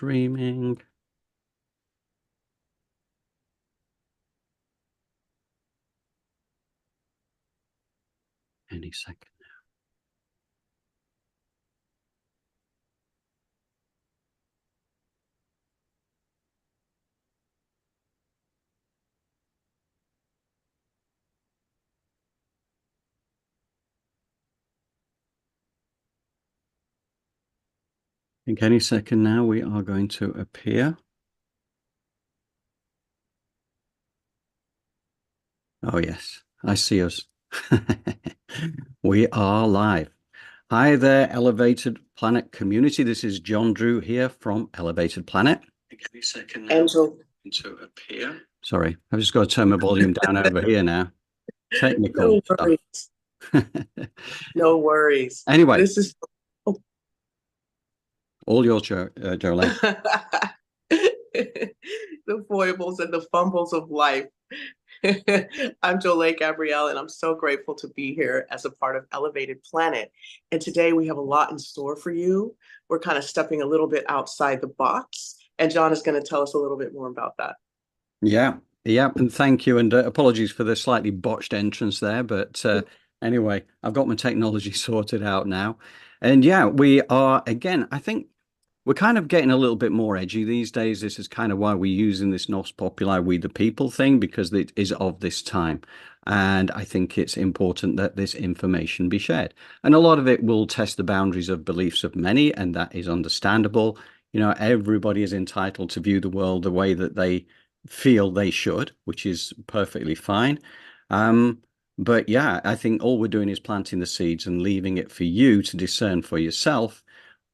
streaming. Any second. I think any second now we are going to appear. Oh, yes, I see us. We are live. Hi there, Elevated Planet community. This is John Drew here from Elevated Planet. Any second now. Angel. To appear. Sorry, I've just got to turn my volume down over here now. Technical No worries. stuff. No worries. Anyway, This is all yours, Jolene. the foibles and the fumbles of life. I'm Jolene Gabrielle, and I'm so grateful to be here as a part of Elevated Planet. And today we have a lot in store for you. We're kind of stepping a little bit outside the box, and John is going to tell us a little bit more about that. Yeah, and thank you. And apologies for the slightly botched entrance there. But anyway, I've got my technology sorted out now. And yeah, we are, again, I think we're kind of getting a little bit more edgy these days. This is kind of why we're using this Nos Populi, We the People thing, because it is of this time. And I think it's important that this information be shared. And a lot of it will test the boundaries of beliefs of many, and that is understandable. You know, everybody is entitled to view the world the way that they feel they should, which is perfectly fine. But yeah, I think all we're doing is planting the seeds and leaving it for you to discern for yourself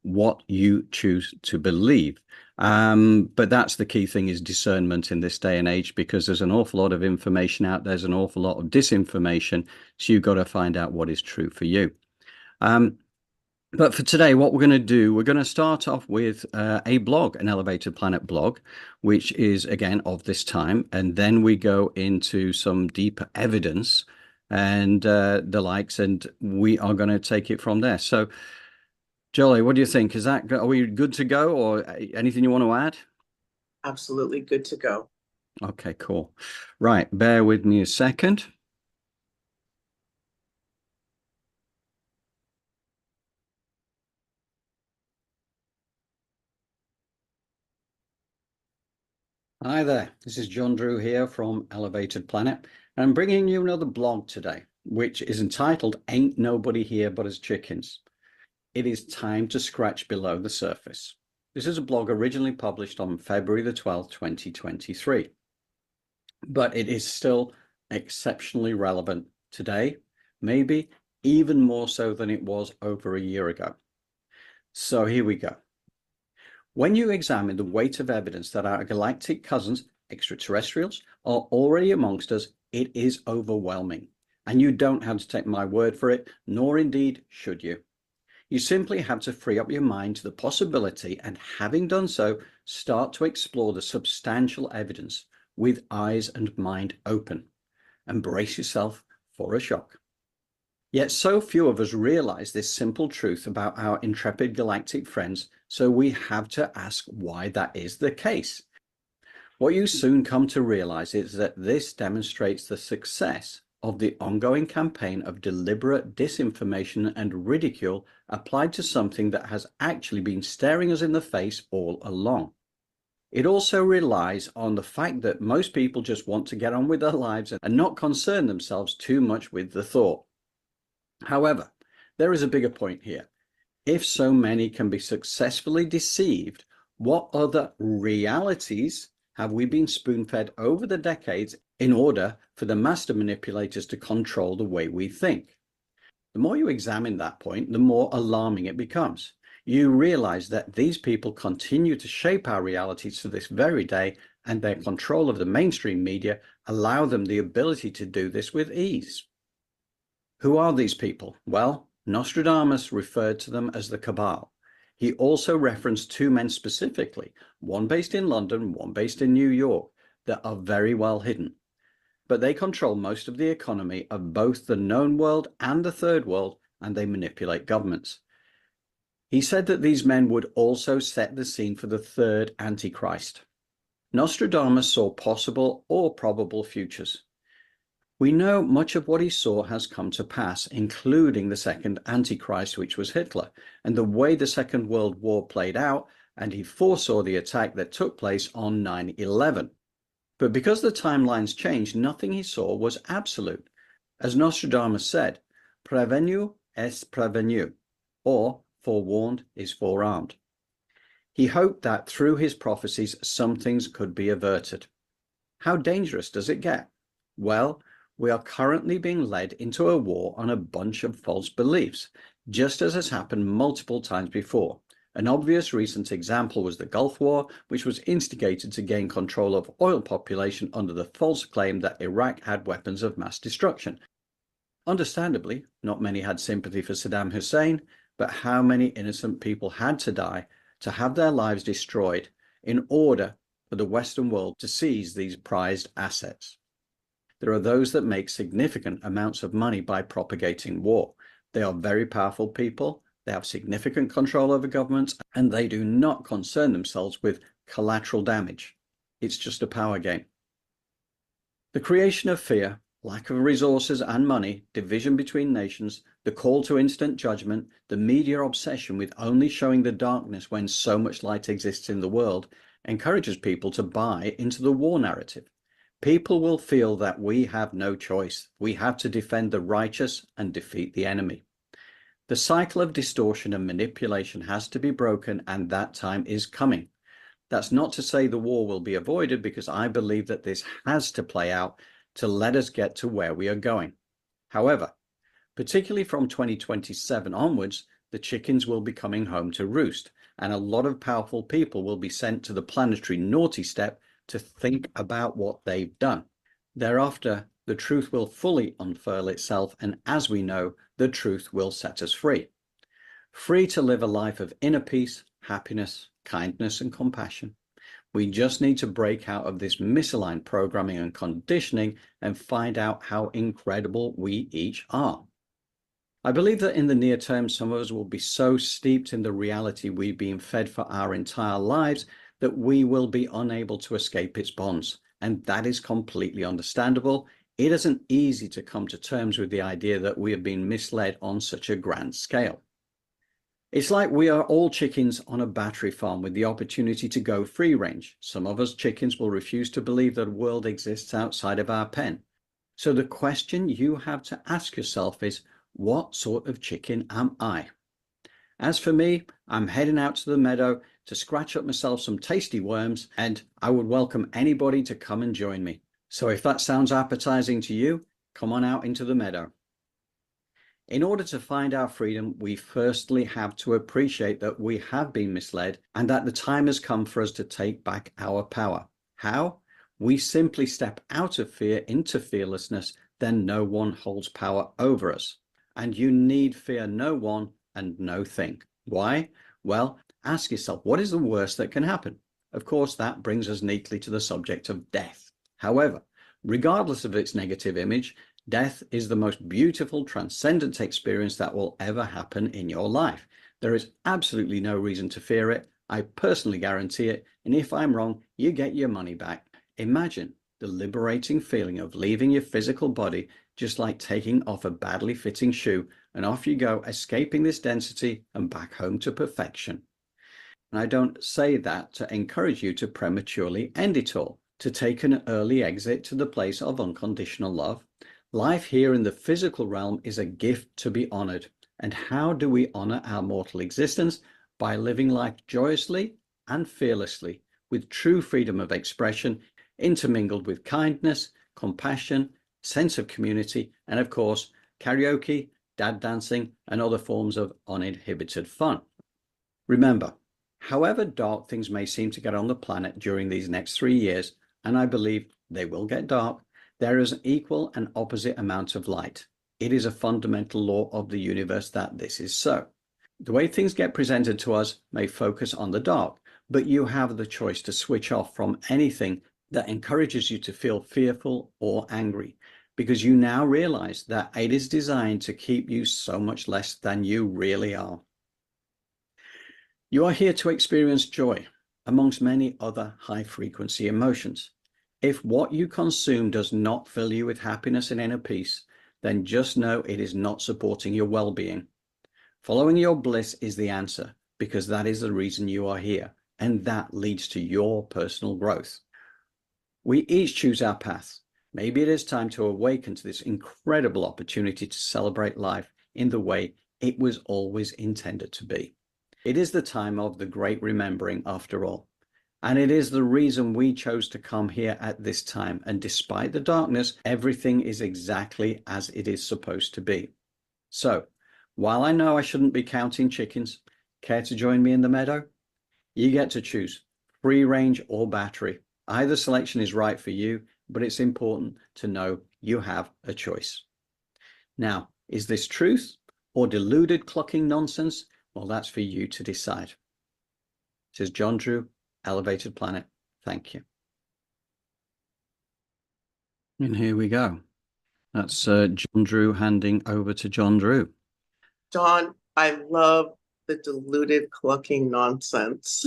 what you choose to believe. But that's the key thing, is discernment in this day and age, because there's an awful lot of information out there. There's an awful lot of disinformation. So you've got to find out what is true for you. But for today, what we're going to do, we're going to start off with a blog, an Elevated Planet blog, which is, again, of this time. And then we go into some deeper evidence and the likes, and we are going to take it from there. So, Jolie, what do you think? Are we good to go, or anything you want to add? Absolutely good to go. Okay, cool. Right, bear with me a second. Hi there, this is John Drew here from Elevated Planet, and I'm bringing you another blog today, which is entitled Ain't Nobody Here But Us Chickens. It is time to scratch below the surface. This is a blog originally published on February the 12th, 2023, but it is still exceptionally relevant today, maybe even more so than it was over a year ago. So here we go. When you examine the weight of evidence that our galactic cousins, extraterrestrials, are already amongst us, it is overwhelming. And you don't have to take my word for it, nor indeed should you. You simply have to free up your mind to the possibility, and having done so, start to explore the substantial evidence with eyes and mind open, and brace yourself for a shock. Yet so few of us realize this simple truth about our intrepid galactic friends, so we have to ask why that is the case. What you soon come to realize is that this demonstrates the success of the ongoing campaign of deliberate disinformation and ridicule applied to something that has actually been staring us in the face all along. It also relies on the fact that most people just want to get on with their lives and not concern themselves too much with the thought. However, there is a bigger point here. If so many can be successfully deceived, what other realities have we been spoon-fed over the decades in order for the master manipulators to control the way we think? The more you examine that point, the more alarming it becomes. You realize that these people continue to shape our realities to this very day, and their control of the mainstream media allow them the ability to do this with ease. Who are these people? Well, Nostradamus referred to them as the Cabal. He also referenced two men specifically, one based in London, one based in New York, that are very well hidden. But they control most of the economy of both the known world and the third world, and they manipulate governments. He said that these men would also set the scene for the third Antichrist. Nostradamus saw possible or probable futures. We know much of what he saw has come to pass, including the second Antichrist, which was Hitler, and the way the Second World War played out, and he foresaw the attack that took place on 9/11. But because the timelines changed, nothing he saw was absolute. As Nostradamus said, "Prevenu est prevenu," or forewarned is forearmed. He hoped that through his prophecies, some things could be averted. How dangerous does it get? Well, we are currently being led into a war on a bunch of false beliefs, just as has happened multiple times before. An obvious recent example was the Gulf War, which was instigated to gain control of oil population under the false claim that Iraq had weapons of mass destruction. Understandably, not many had sympathy for Saddam Hussein, but how many innocent people had to die to have their lives destroyed in order for the Western world to seize these prized assets? There are those that make significant amounts of money by propagating war. They are very powerful people. They have significant control over governments, and they do not concern themselves with collateral damage. It's just a power game. The creation of fear, lack of resources and money, division between nations, the call to instant judgment, the media obsession with only showing the darkness when so much light exists in the world, encourages people to buy into the war narrative. People will feel that we have no choice. We have to defend the righteous and defeat the enemy. The cycle of distortion and manipulation has to be broken, and that time is coming. That's not to say the war will be avoided, because I believe that this has to play out to let us get to where we are going. However, particularly from 2027 onwards, the chickens will be coming home to roost, and a lot of powerful people will be sent to the planetary naughty step to think about what they've done. Thereafter, the truth will fully unfurl itself, and as we know, the truth will set us free. Free to live a life of inner peace, happiness, kindness, and compassion. We just need to break out of this misaligned programming and conditioning and find out how incredible we each are. I believe that in the near term, some of us will be so steeped in the reality we've been fed for our entire lives that we will be unable to escape its bonds. And that is completely understandable. It isn't easy to come to terms with the idea that we have been misled on such a grand scale. It's like we are all chickens on a battery farm with the opportunity to go free range. Some of us chickens will refuse to believe that a world exists outside of our pen. So the question you have to ask yourself is, what sort of chicken am I? As for me, I'm heading out to the meadow to scratch up myself some tasty worms, and I would welcome anybody to come and join me. So if that sounds appetizing to you, come on out into the meadow. In order to find our freedom, we firstly have to appreciate that we have been misled and that the time has come for us to take back our power. How? We simply step out of fear into fearlessness, then no one holds power over us. And you need fear no one and no thing. Why? Well, ask yourself, what is the worst that can happen? Of course, that brings us neatly to the subject of death. However, regardless of its negative image, death is the most beautiful, transcendent experience that will ever happen in your life. There is absolutely no reason to fear it. I personally guarantee it. And if I'm wrong, you get your money back. Imagine the liberating feeling of leaving your physical body, just like taking off a badly fitting shoe, and off you go, escaping this density and back home to perfection. And I don't say that to encourage you to prematurely end it all, to take an early exit to the place of unconditional love. Life here in the physical realm is a gift to be honored. And how do we honor our mortal existence? By living life joyously and fearlessly, with true freedom of expression, intermingled with kindness, compassion, sense of community, and of course, karaoke, dad dancing, and other forms of uninhibited fun. Remember, however dark things may seem to get on the planet during these next 3 years, and I believe they will get dark, there is an equal and opposite amount of light. It is a fundamental law of the universe that this is so. The way things get presented to us may focus on the dark, but you have the choice to switch off from anything that encourages you to feel fearful or angry, because you now realize that it is designed to keep you so much less than you really are. You are here to experience joy, amongst many other high-frequency emotions. If what you consume does not fill you with happiness and inner peace, then just know it is not supporting your well-being. Following your bliss is the answer, because that is the reason you are here, and that leads to your personal growth. We each choose our path. Maybe it is time to awaken to this incredible opportunity to celebrate life in the way it was always intended to be. It is the time of the great remembering, after all. And it is the reason we chose to come here at this time. And despite the darkness, everything is exactly as it is supposed to be. So, while I know I shouldn't be counting chickens, care to join me in the meadow? You get to choose free range or battery. Either selection is right for you, but it's important to know you have a choice. Now, is this truth or deluded clucking nonsense? Well, that's for you to decide. This is John Drew, Elevated Planet. Thank you. And here we go. That's John Drew handing over to John Drew. John, I love the deluded clucking nonsense.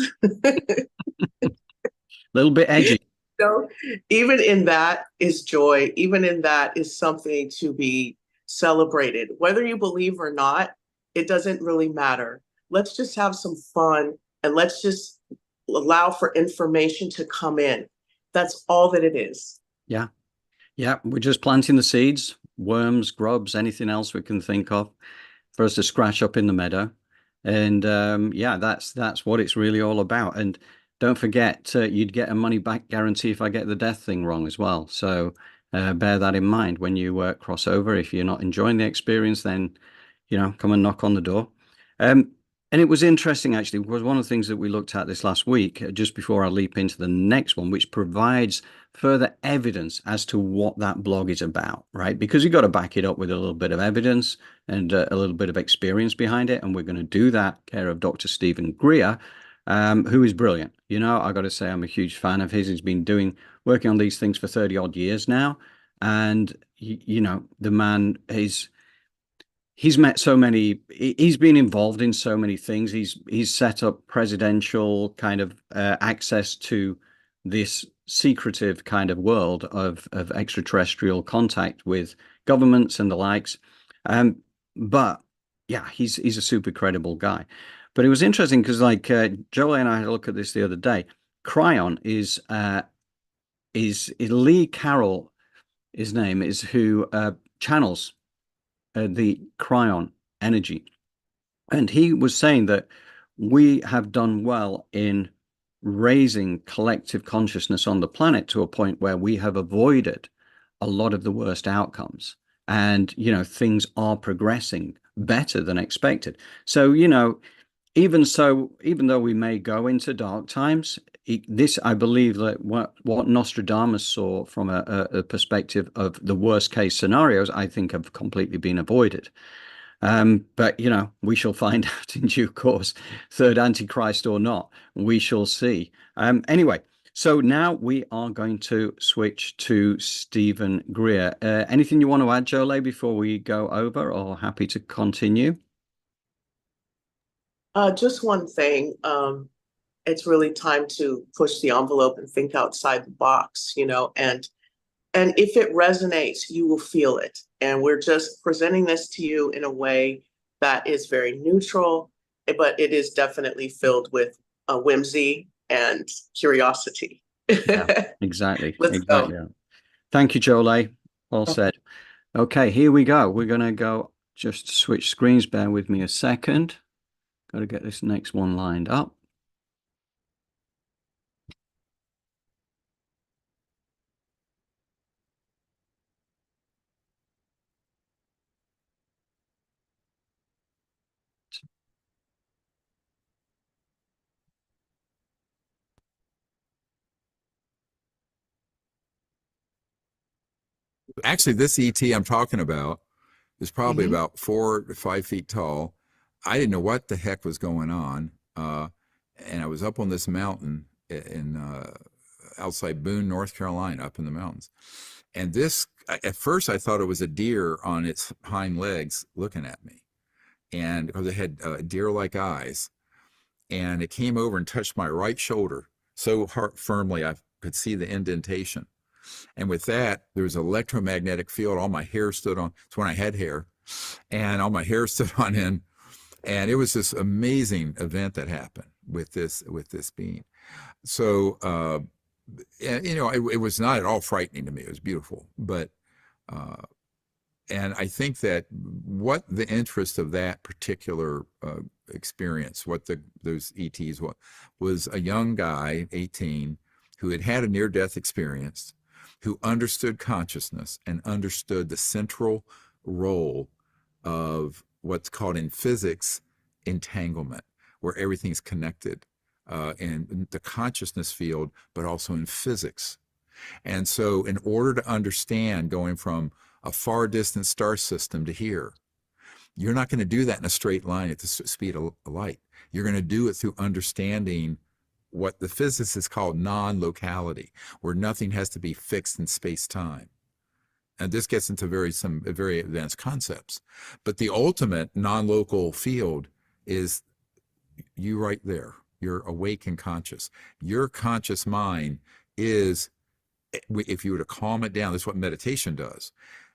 Little bit edgy. So even in that is joy, even in that is something to be celebrated. Whether you believe or not, it doesn't really matter. Let's just have some fun and let's just allow for information to come in. That's all that it is. Yeah. Yeah. We're just planting the seeds, worms, grubs, anything else we can think of for us to scratch up in the meadow. And yeah, that's what it's really all about. And don't forget, you'd get a money back guarantee if I get the death thing wrong as well. So bear that in mind when you cross over. If you're not enjoying the experience, then, come and knock on the door. And it was interesting, actually, was one of the things that we looked at this last week, just before I leap into the next one, which provides further evidence as to what that blog is about, right? Because you've got to back it up with a little bit of evidence and a little bit of experience behind it. And we're going to do that care of Dr. Stephen Greer, who is brilliant. I got to say, I'm a huge fan of his. He's been working on these things for 30 odd years now. And, the man is... He's met so many, he's been involved in so many things. He's set up presidential kind of access to this secretive kind of world of extraterrestrial contact with governments and the likes. But yeah, he's a super credible guy. But it was interesting because Jolie and I had a look at this the other day. Cryon is Lee Carroll, his name is, who channels the cryon energy. And he was saying that we have done well in raising collective consciousness on the planet to a point where we have avoided a lot of the worst outcomes. And, things are progressing better than expected. So, even though we may go into dark times, I believe that what Nostradamus saw from a perspective of the worst case scenarios, I think have completely been avoided. But we shall find out in due course, third Antichrist or not, we shall see. Anyway, so now we are going to switch to Stephen Greer. Anything you want to add, Jolie, before we go over, or happy to continue? Just one thing. It's really time to push the envelope and think outside the box, and if it resonates, you will feel it. And we're just presenting this to you in a way that is very neutral, but it is definitely filled with whimsy and curiosity. Yeah, exactly. Let's exactly. go. Thank you, Jolie. Well said. Okay, here we go. We're going to go just switch screens. Bear with me a second. Got to get this next one lined up. Actually, this ET I'm talking about is probably about 4 to 5 feet tall. I didn't know what the heck was going on. And I was up on this mountain in outside Boone, North Carolina, up in the mountains. And this, at first I thought it was a deer on its hind legs looking at me. And because it had deer-like eyes. and it came over and touched my right shoulder so firmly I could see the indentation. And with that, there was an electromagnetic field. All my hair stood on. It's when I had hair, and all my hair stood on end. And it was this amazing event that happened with this being. So, and, you know, it was not at all frightening to me. It was beautiful, but and I think that what the interest of that particular experience, what those ETs was a young guy, 18, who had had a near-death experience, who understood consciousness and understood the central role of what's called in physics entanglement, where everything's connected in the consciousness field, but also in physics. And so in order to understand going from a far distant star system to here, you're not going to do that in a straight line at the speed of light. You're going to do it through understanding what the physicists call non-locality, where nothing has to be fixed in space-time. And this gets into some very advanced concepts. But the ultimate non-local field is you right there. You're awake and conscious. Your conscious mind is, if you were to calm it down, that's what meditation does,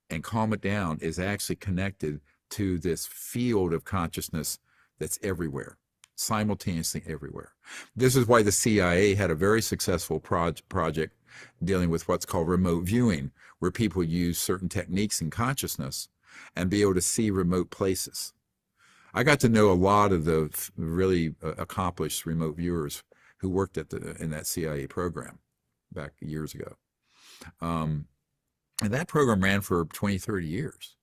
and calm it down, is actually connected to this field of consciousness that's everywhere, simultaneously everywhere. This is why the CIA had a very successful project dealing with what's called remote viewing, where people use certain techniques in consciousness and be able to see remote places. I got to know a lot of the really accomplished remote viewers who worked in that CIA program back years ago. And that program ran for 20, 30 years.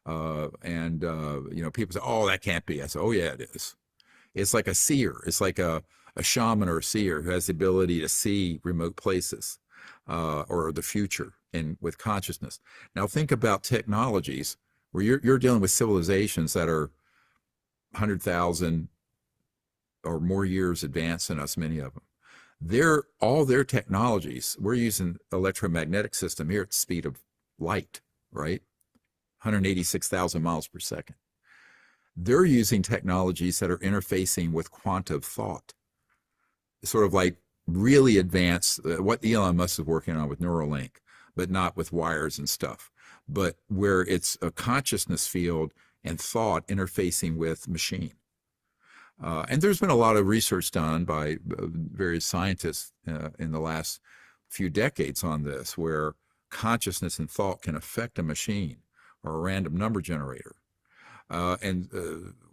You know, people say, oh, that can't be. I said, oh, yeah, it is. It's like a seer. It's like a shaman or a seer who has the ability to see remote places or the future with consciousness. Now, think about technologies where you're dealing with civilizations that are 100,000 or more years advanced than us, many of them. All their technologies, we're using electromagnetic system here at the speed of light, right? 186,000 miles per second. They're using technologies that are interfacing with quantum thought, sort of like really advanced, what Elon Musk is working on with Neuralink, but not with wires and stuff, but where it's a consciousness field and thought interfacing with machine. And there's been a lot of research done by various scientists in the last few decades on this, where consciousness and thought can affect a machine or a random number generator,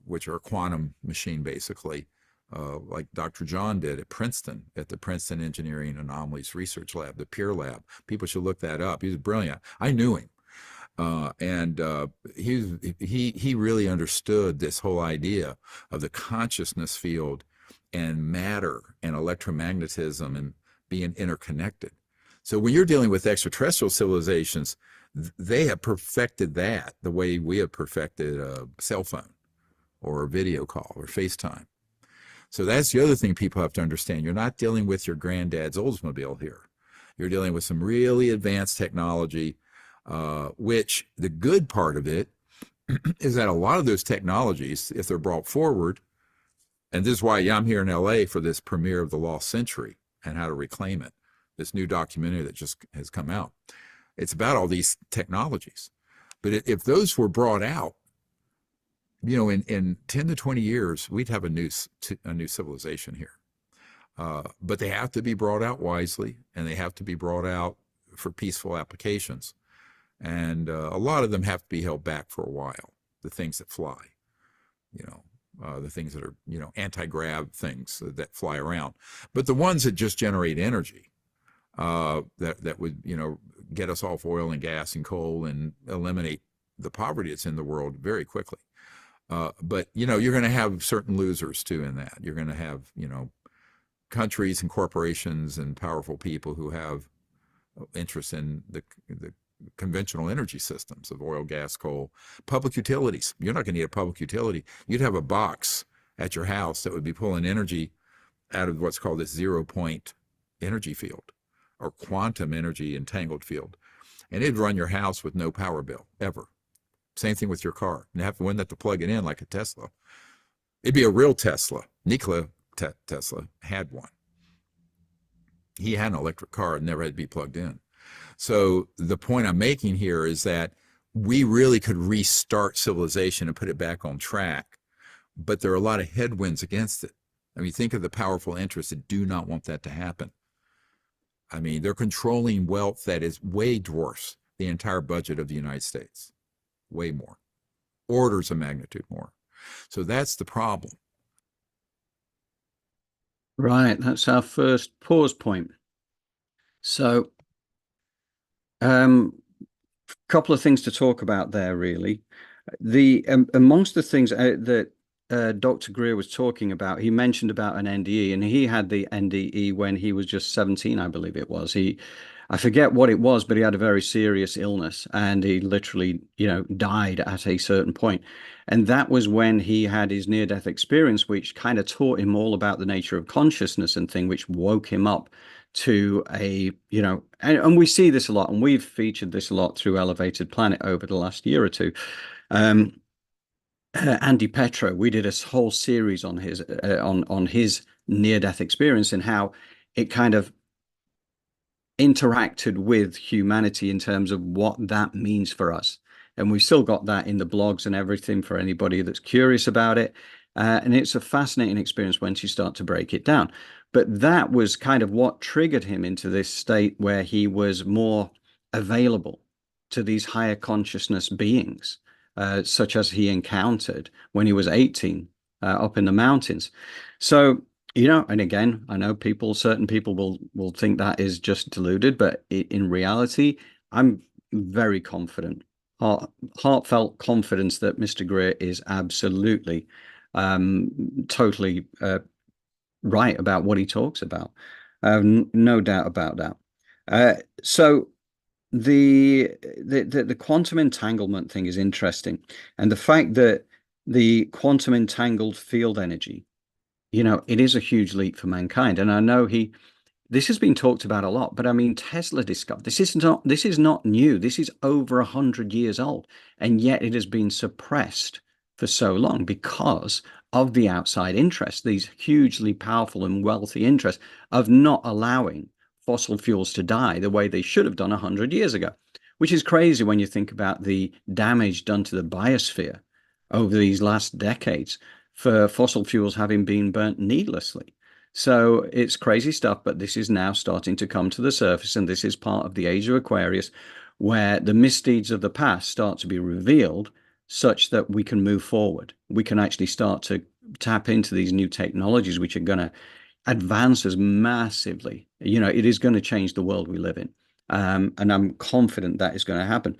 which are a quantum machine, basically, like Dr. John did at Princeton, at the Princeton Engineering Anomalies Research Lab, the Peer Lab. People should look that up. He was brilliant. I knew him. He really understood this whole idea of the consciousness field and matter and electromagnetism and being interconnected. So when you're dealing with extraterrestrial civilizations, they have perfected that the way we have perfected a cell phone or a video call or FaceTime. So that's the other thing people have to understand. You're not dealing with your granddad's Oldsmobile here. You're dealing with some really advanced technology, which the good part of it is that a lot of those technologies, if they're brought forward, and this is why I'm here in LA for this premiere of The Lost Century and How to Reclaim It, this new documentary that just has come out. It's about all these technologies. But if those were brought out, you know, in 10 to 20 years, we'd have a new civilization here. But they have to be brought out wisely, and they have to be brought out for peaceful applications. And a lot of them have to be held back for a while, the things that fly, you know, the things that are, you know, anti-grav things that fly around. But the ones that just generate energy, that would, you know, get us off oil and gas and coal and eliminate the poverty that's in the world very quickly. But, you know, you're going to have certain losers too in that. You're going to have, you know, countries and corporations and powerful people who have interest in the conventional energy systems of oil, gas, coal, public utilities. You're not going to need a public utility. You'd have a box at your house that would be pulling energy out of what's called this 0 point energy field or quantum energy entangled field. And it'd run your house with no power bill ever. Same thing with your car. You wouldn't have to plug it in like a Tesla. It'd be a real Tesla. Nikola Tesla had one. He had an electric car and never had to be plugged in. So the point I'm making here is that we really could restart civilization and put it back on track, but there are a lot of headwinds against it. I mean, think of the powerful interests that do not want that to happen. I mean, they're controlling wealth that is way dwarfs the entire budget of the United States. Way more. Orders of magnitude more. So that's the problem. Right, that's our first pause point. So, couple of things to talk about there, really. The amongst the things that Dr. Greer was talking about, he mentioned about an NDE, and he had the NDE when he was just 17, I believe it was. I forget what it was, but he had a very serious illness, and he literally, died at a certain point. And that was when he had his near-death experience, which kind of taught him all about the nature of consciousness and thing, which woke him up to and we see this a lot, and we've featured this a lot through Elevated Planet over the last year or two. Andy Petro, we did a whole series on his near-death experience and how it kind of interacted with humanity in terms of what that means for us. And we've still got that in the blogs and everything for anybody that's curious about it. And it's a fascinating experience once you start to break it down. But that was kind of what triggered him into this state where he was more available to these higher consciousness beings, such as he encountered when he was 18 up in the mountains. So, and again, I know certain people will think that is just deluded, but in reality, I'm very confident, heartfelt confidence that Mr. Greer is absolutely, totally right about what he talks about. No doubt about that. So the quantum entanglement thing is interesting, and the fact that the quantum entangled field energy, it is a huge leap for mankind. And I know this has been talked about a lot, but I mean, Tesla discovered this is not new. This is over 100 years old, and yet it has been suppressed for so long because of the outside interests, these hugely powerful and wealthy interests of not allowing fossil fuels to die the way they should have done 100 years ago, which is crazy when you think about the damage done to the biosphere over these last decades for fossil fuels having been burnt needlessly. So it's crazy stuff, but this is now starting to come to the surface, and this is part of the age of Aquarius, where the misdeeds of the past start to be revealed such that we can move forward. We can actually start to tap into these new technologies, which are going to advance us massively. It is going to change the world we live in. And I'm confident that is going to happen.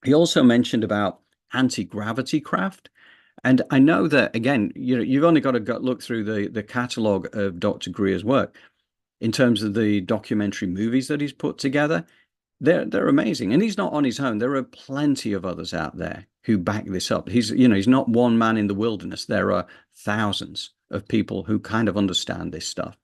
He also mentioned about anti-gravity craft. And I know that, again, you've only got to look through the catalogue of Dr. Greer's work in terms of the documentary movies that he's put together. They're amazing. And he's not on his own. There are plenty of others out there who back this up. He's not one man in the wilderness. There are thousands of people who kind of understand this stuff.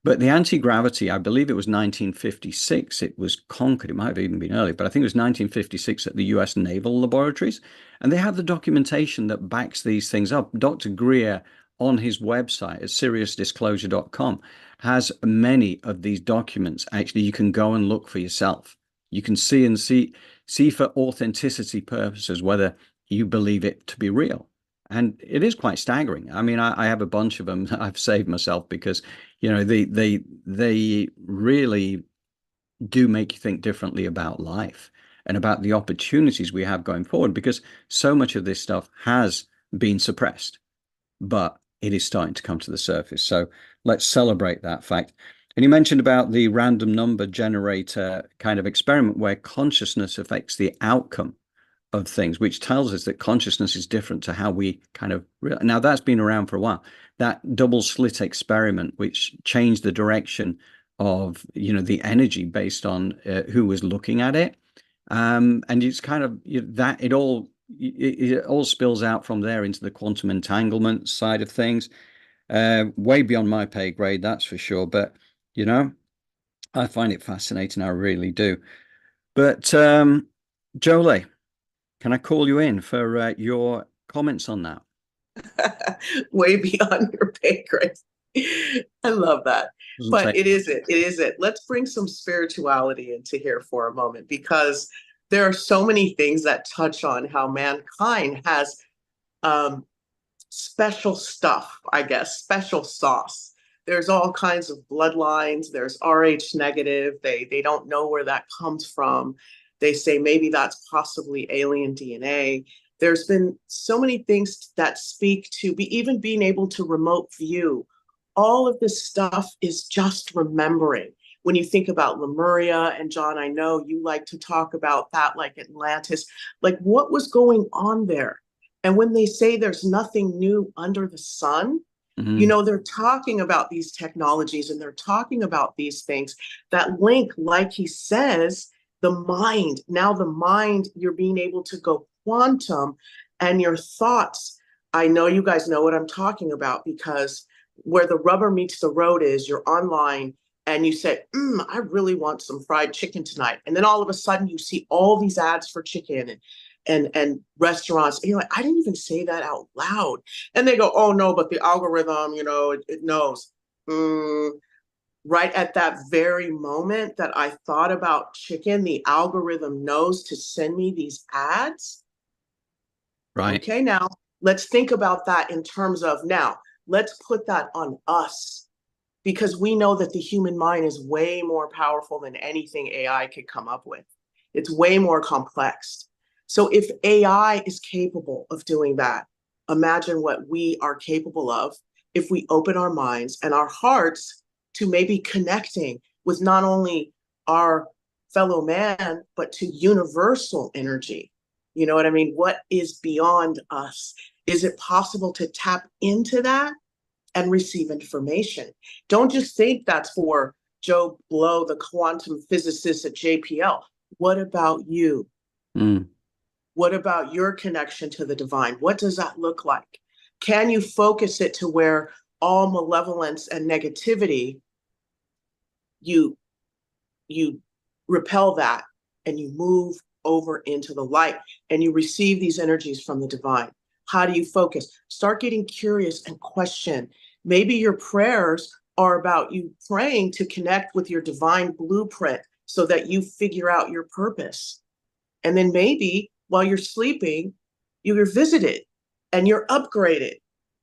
But the anti-gravity, I believe it was 1956, it was conquered. It might have even been earlier, but I think it was 1956 at the US Naval Laboratories. And they have the documentation that backs these things up. Dr. Greer, on his website at seriousdisclosure.com, has many of these documents. Actually, you can go and look for yourself. You can see for authenticity purposes whether you believe it to be real. And it is quite staggering. I mean, I have a bunch of them that I've saved myself because, they really do make you think differently about life and about the opportunities we have going forward, because so much of this stuff has been suppressed, but it is starting to come to the surface. So let's celebrate that fact. And you mentioned about the random number generator kind of experiment where consciousness affects the outcome of things, which tells us that consciousness is different to how we kind of now that's been around for a while. That double slit experiment, which changed the direction of the energy based on who was looking at it, and it's kind of that it all spills out from there into the quantum entanglement side of things, way beyond my pay grade, that's for sure. But I find it fascinating, I really do. But Jolie, can I call you in for your comments on that? Way beyond your pay grade. I love that. Doesn't But take it isn't. It isn't. Let's bring some spirituality into here for a moment, because there are so many things that touch on how mankind has um, special stuff, I guess, special sauce. There's all kinds of bloodlines. There's Rh negative. They don't know where that comes from. They say maybe that's possibly alien DNA. There's been so many things that speak to even being able to remote view. All of this stuff is just remembering. When you think about Lemuria, and John, I know you like to talk about that, like Atlantis, like what was going on there? And when they say there's nothing new under the sun, you know, they're talking about these technologies and they're talking about these things that link, like he says, the mind. Now the mind, you're being able to go quantum, and your thoughts. I know you guys know what I'm talking about, because where the rubber meets the road is you're online and you say, I really want some fried chicken tonight. And then all of a sudden you see all these ads for chicken and restaurants. And you're like, I didn't even say that out loud. And they go, oh no, but the algorithm, you know, it knows. Right at that very moment that I thought about chicken, the algorithm knows to send me these ads. right. Okay, now let's think about that in terms of, now let's put that on us, because we know that the human mind is way more powerful than anything AI could come up with. It's way more complex. So if AI is capable of doing that, imagine what we are capable of if we open our minds and our hearts to maybe connecting with not only our fellow man, but to universal energy. You know what I mean? What is beyond us? Is it possible to tap into that and receive information? Don't just think that's for Joe Blow, the quantum physicist at JPL. What about you? What about your connection to the divine? What does that look like? Can you focus it to where all malevolence and negativity, you repel that and you move over into the light and you receive these energies from the divine? How do you focus? Start getting curious and question. Maybe your prayers are about you praying to connect with your divine blueprint so that you figure out your purpose. And then maybe while you're sleeping, you're visited and you're upgraded,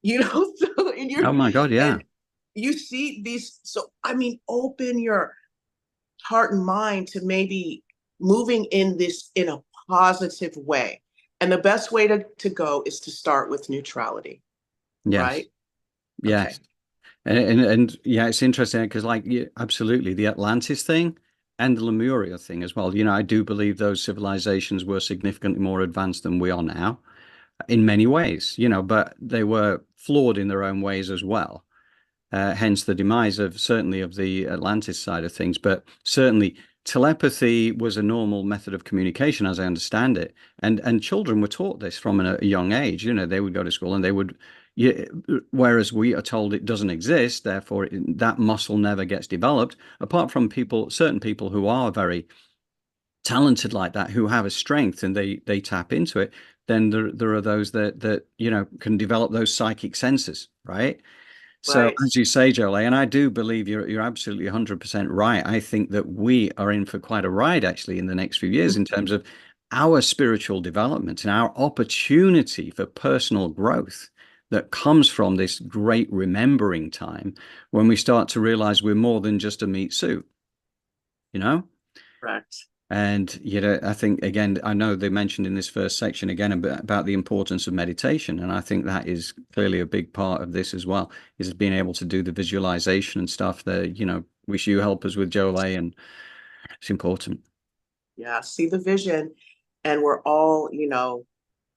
you know? So, and Oh my God, yeah. and you see these. So, I mean, open your heart and mind to maybe moving in this in a positive way. And the best way to go is to start with neutrality, Yes. right? Yes. Okay. And yeah, it's interesting because, like, yeah, absolutely, the Atlantis thing and the Lemuria thing as well. You know, I do believe those civilizations were significantly more advanced than we are now in many ways, you know, but they were flawed in their own ways as well. Hence the demise of certainly of the Atlantis side of things, but certainly telepathy was a normal method of communication, as I understand it, and children were taught this from a young age. You know, they would go to school and they would, yeah, whereas we are told it doesn't exist, therefore that muscle never gets developed. Apart from certain people who are very talented like that, who have a strength and they tap into it, then there are those that you know can develop those psychic senses, right? So Right. as you say, Jolie, and I do believe you're absolutely 100% right. I think that we are in for quite a ride actually in the next few years in terms of our spiritual development and our opportunity for personal growth that comes from this great remembering time when we start to realize we're more than just a meat suit, you know? Correct. And, you know, I think, again, I know they mentioned in this first section again about the importance of meditation. And I think that is clearly a big part of this as well, is being able to do the visualization and stuff that, you know, wish you help us with, Jolie, and it's important. Yeah. See the vision, and we're all, you know,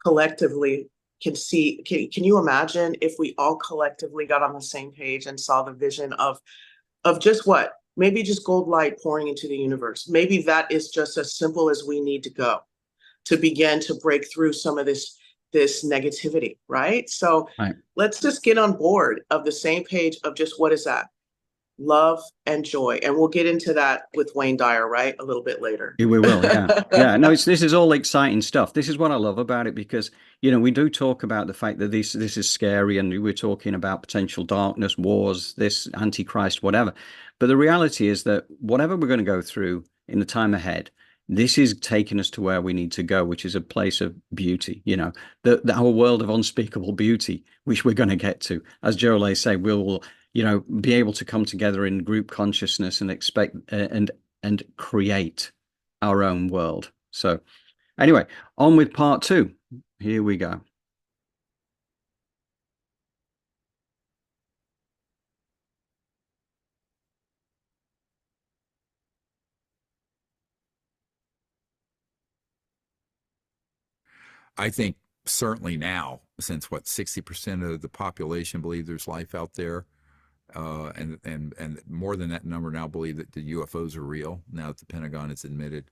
collectively can see. Can you imagine if we all collectively got on the same page and saw the vision of just what? Maybe just gold light pouring into the universe. Maybe that is just as simple as we need to go to begin to break through some of this negativity, right? So Right. let's just get on board of the same page of just what is that? love, and joy. And we'll get into that with Wayne Dyer, right? A little bit later. We will, yeah. Yeah, no, this is all exciting stuff. This is what I love about it because, we do talk about the fact that this is scary and we're talking about potential darkness, wars, this antichrist, whatever. But the reality is that whatever we're going to go through in the time ahead, this is taking us to where we need to go, which is a place of beauty, our world of unspeakable beauty, which we're going to get to. As Joe say, we'll, be able to come together in group consciousness and expect and create our own world. So anyway, on with part 2. Here we go. I think certainly now, since 60% of the population believe there's life out there, and more than that number now believe that the UFOs are real. Now that the Pentagon has admitted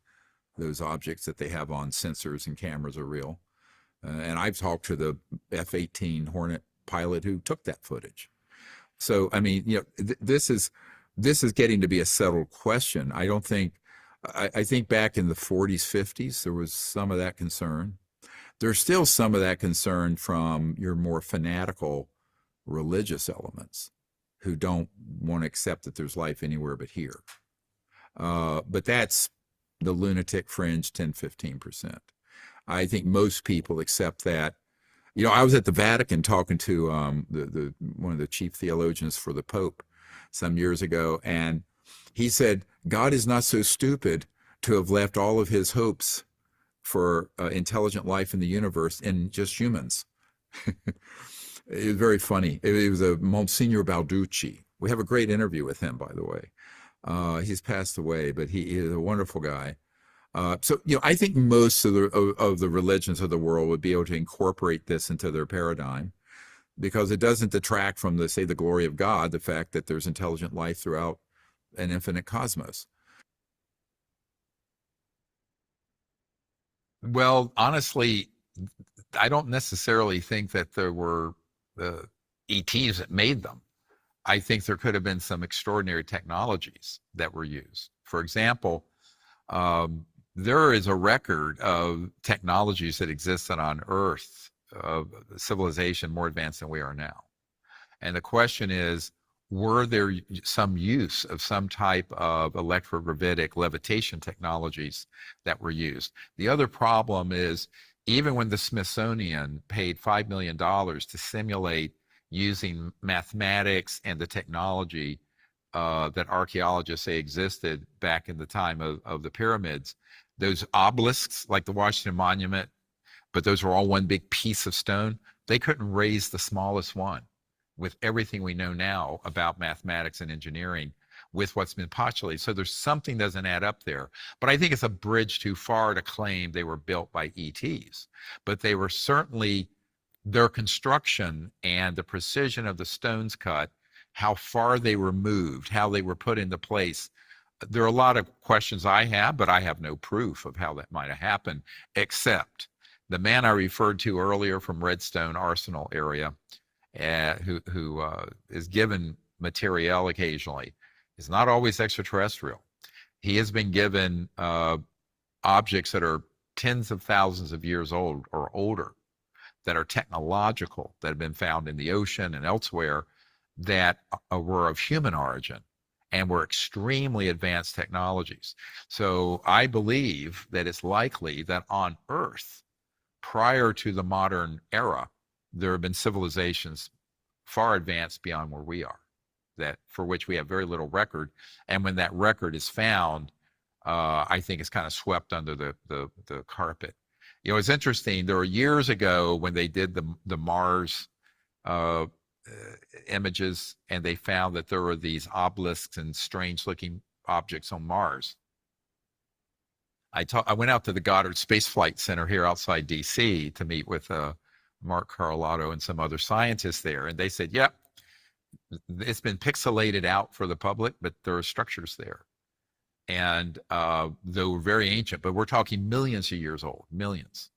those objects that they have on sensors and cameras are real. And I've talked to the F-18 Hornet pilot who took that footage. So, I mean, this is getting to be a settled question. I think back in the 40s, 50s, there was some of that concern. There's still some of that concern from your more fanatical religious elements who don't want to accept that there's life anywhere but here. But that's the lunatic fringe, 10, 15%. I think most people accept that. I was at the Vatican talking to one of the chief theologians for the Pope some years ago, and he said, God is not so stupid to have left all of his hopes for intelligent life in the universe in just humans. It was very funny. It was a Monsignor Balducci. We have a great interview with him, by the way. He's passed away, but he is a wonderful guy. So, I think most of the religions of the world would be able to incorporate this into their paradigm because it doesn't detract from the glory of God, the fact that there's intelligent life throughout an infinite cosmos. Well, honestly, I don't necessarily think that there were the ETs that made them. I think there could have been some extraordinary technologies that were used. For example, there is a record of technologies that existed on Earth, of civilization more advanced than we are now. And the question is, were there some use of some type of electrogravitic levitation technologies that were used? The other problem is, even when the Smithsonian paid $5 million to simulate using mathematics and the technology that archaeologists say existed back in the time of the pyramids, those obelisks like the Washington Monument, but those were all one big piece of stone, they couldn't raise the smallest one with everything we know now about mathematics and engineering with what's been postulated. So there's something doesn't add up there. But I think it's a bridge too far to claim they were built by ETs. But they were certainly, their construction and the precision of the stones cut, how far they were moved, how they were put into place. There are a lot of questions I have, but I have no proof of how that might have happened, except the man I referred to earlier from Redstone Arsenal area, who is given materiel occasionally, is not always extraterrestrial. He has been given objects that are tens of thousands of years old or older, that are technological, that have been found in the ocean and elsewhere, that were of human origin and were extremely advanced technologies. So I believe that it's likely that on Earth, prior to the modern era, there have been civilizations far advanced beyond where we are, that for which we have very little record. And when that record is found, I think it's kind of swept under the carpet. It's interesting. There were years ago when they did the Mars images, and they found that there were these obelisks and strange-looking objects on Mars. I went out to the Goddard Space Flight Center here outside D.C. to meet with Mark Carlotta and some other scientists there, and they said, "Yep, it's been pixelated out for the public, but there are structures there, and they were very ancient. But we're talking millions of years old, millions."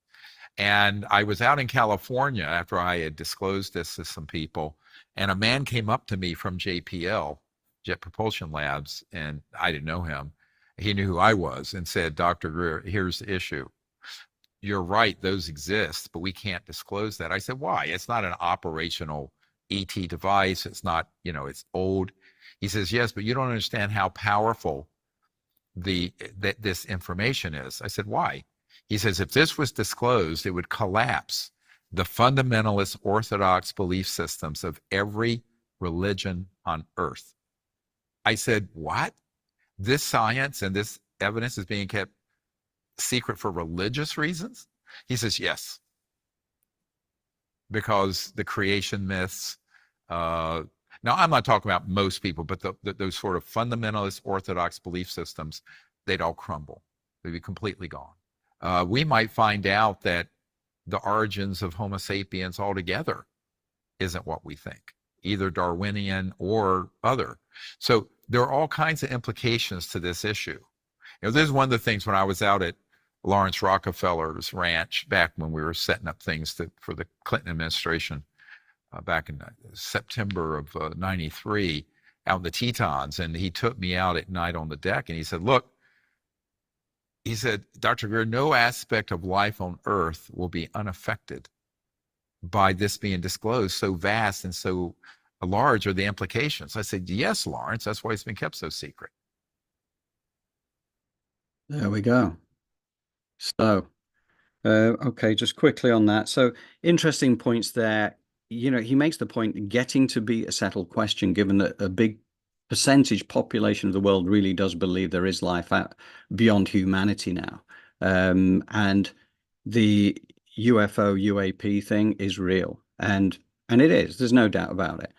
And I was out in California after I had disclosed this to some people, and a man came up to me from JPL, Jet Propulsion Labs, and I didn't know him. He knew who I was and said, Dr. Greer, here's the issue. You're right, those exist, but we can't disclose that. I said, why? It's not an operational ET device. It's not, it's old. He says, yes, but you don't understand how powerful this information is. I said, why? He says, if this was disclosed, it would collapse the fundamentalist orthodox belief systems of every religion on earth. I said, what? This science and this evidence is being kept secret for religious reasons? He says, yes. Because the creation myths, now I'm not talking about most people, but those sort of fundamentalist orthodox belief systems, they'd all crumble. They'd be completely gone. We might find out that the origins of Homo sapiens altogether isn't what we think, either Darwinian or other. So there are all kinds of implications to this issue. This is one of the things when I was out at Lawrence Rockefeller's ranch back when we were setting up things for the Clinton administration back in September of '93 out in the Tetons. And he took me out at night on the deck and he said, look, he said, Dr. Greer, no aspect of life on Earth will be unaffected by this being disclosed. So vast and so large are the implications. I said, yes, Lawrence, that's why it's been kept so secret. There we go. So, okay, just quickly on that. So interesting points there. He makes the point getting to be a settled question, given that a big percentage population of the world really does believe there is life out beyond humanity now. And the UFO UAP thing is real. And it is, there's no doubt about it.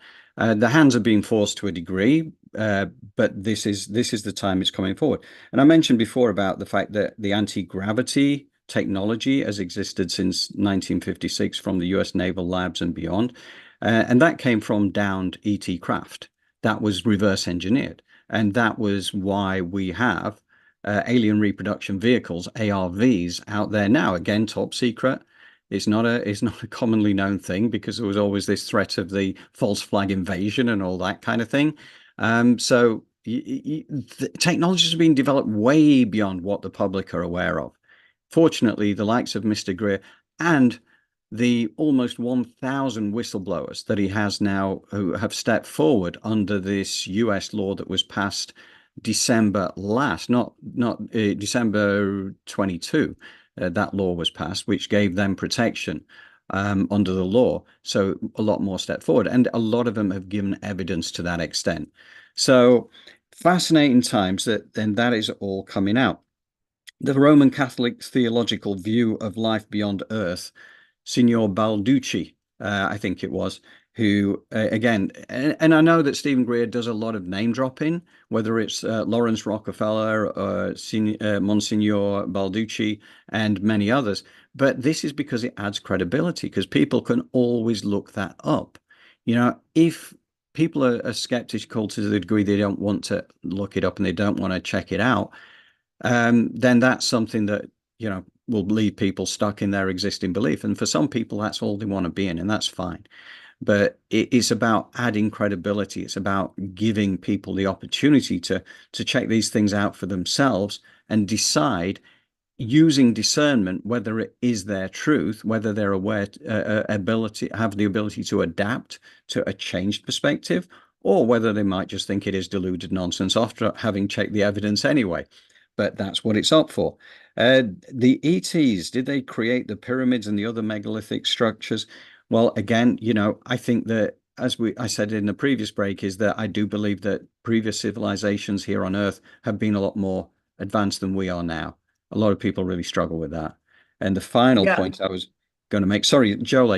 The hands are being forced to a degree, but this is the time it's coming forward. And I mentioned before about the fact that the anti-gravity technology has existed since 1956 from the US Naval Labs and beyond. And that came from downed ET craft. That was reverse engineered. And that was why we have alien reproduction vehicles, ARVs, out there now. Again, top secret. It's not a commonly known thing because there was always this threat of the false flag invasion and all that kind of thing. So the technologies are being developed way beyond what the public are aware of. Fortunately, the likes of Mr. Greer and the almost 1,000 whistleblowers that he has now who have stepped forward under this US law that was passed December last, not December 22. That law was passed, which gave them protection under the law. So a lot more step forward. And a lot of them have given evidence to that extent. So fascinating times that is all coming out. The Roman Catholic theological view of life beyond Earth, Signor Balducci, I think it was, who, again, and I know that Stephen Greer does a lot of name dropping, whether it's Lawrence Rockefeller, Monsignor Balducci, and many others. But this is because it adds credibility, because people can always look that up. If people are skeptical to the degree they don't want to look it up and they don't want to check it out, then that's something that, will leave people stuck in their existing belief. And for some people, that's all they want to be in, and that's fine. But it's about adding credibility. It's about giving people the opportunity to check these things out for themselves and decide, using discernment, whether it is their truth, whether they're aware, have the ability to adapt to a changed perspective, or whether they might just think it is deluded nonsense after having checked the evidence anyway. But that's what it's up for. The ETs, did they create the pyramids and the other megalithic structures? Well, again, I think that, as I said in the previous break, is that I do believe that previous civilizations here on Earth have been a lot more advanced than we are now. A lot of people really struggle with that. And the final point I was going to make, sorry, Jola,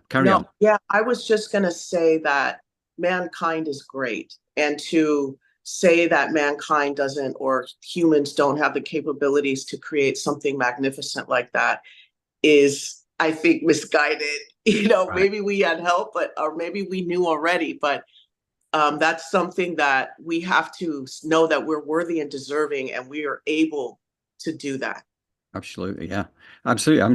carry on. Yeah, I was just going to say that mankind is great. And to say that mankind doesn't, or humans don't have the capabilities to create something magnificent like that is, I think, misguided. Right. Maybe we had help, or maybe we knew already, but that's something that we have to know that we're worthy and deserving, and we are able to do that. Absolutely, yeah, absolutely. I'm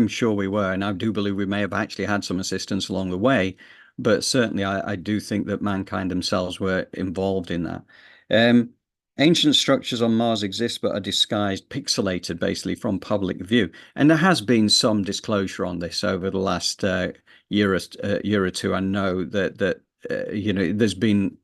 sure we were, and I do believe we may have actually had some assistance along the way, but certainly I do think that mankind themselves were involved in that. Um, Ancient structures on Mars exist, but are disguised, pixelated basically from public view. And there has been some disclosure on this over the last year or two. I know that there's been